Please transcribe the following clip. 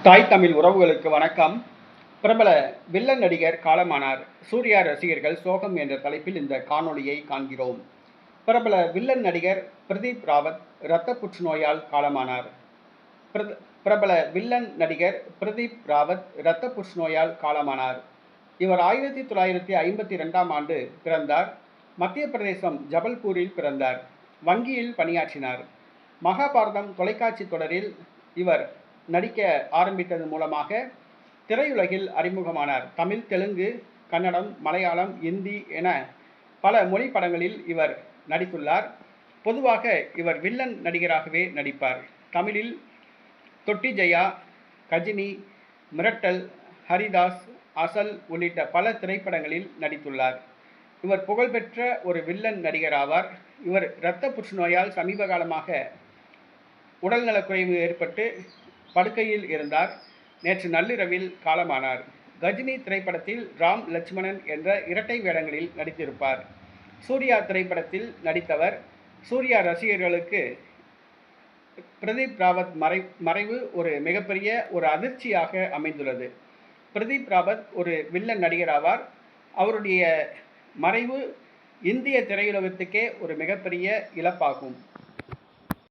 தாய் தமிழ் உறவுகளுக்கு வணக்கம். பிரபல வில்லன் நடிகர் காலமானார். சூர்யா ரசிகர்கள் சோகம் என்ற தலைப்பில் இந்த காணொளியை காண்கிறோம். பிரபல வில்லன் நடிகர் பிரதீப் ராவத் இரத்த புற்றுநோயால் காலமானார். பிரபல வில்லன் நடிகர் பிரதீப் ராவத் இரத்த புற்றுநோயால் காலமானார். இவர் 1952ஆம் ஆண்டு பிறந்தார். மத்திய பிரதேசம் ஜபல்பூரில் பிறந்தார். வங்கியில் பணியாற்றினார். மகாபாரதம் தொலைக்காட்சி தொடரில் இவர் நடிக்க ஆரம்பித்தது மூலமாக திரையுலகில் அறிமுகமானார். தமிழ், தெலுங்கு, கன்னடம், மலையாளம், இந்தி என பல மொழி படங்களில் இவர் நடித்துள்ளார். பொதுவாக இவர் வில்லன் நடிகராகவே நடிப்பார். தமிழில் தொட்டி ஜெயா, கஜினி, மிரட்டல், ஹரிதாஸ், அசல் உள்ளிட்ட பல திரைப்படங்களில் நடித்துள்ளார். இவர் புகழ்பெற்ற ஒரு வில்லன் நடிகர் ஆவார். இவர் இரத்த புற்றுநோயால் சமீப காலமாக உடல்நலக்குறைவு ஏற்பட்டு படுக்கையில் இருந்தார். நேற்று நள்ளிரவில் காலமானார். கஜினி திரைப்படத்தில் ராம் லட்சுமணன் என்ற இரட்டை வேடங்களில் நடித்திருப்பார். சூர்யா திரைப்படத்தில் நடித்தவர். சூர்யா ரசிகர்களுக்கு பிரதீப் ராவத் மறைவு ஒரு மிகப்பெரிய ஒரு அதிர்ச்சியாக அமைந்துள்ளது. பிரதீப் ராவத் ஒரு வில்லன் நடிகர் ஆவார். அவருடைய மறைவு இந்திய திரையுலகத்துக்கே ஒரு மிகப்பெரிய இழப்பாகும்.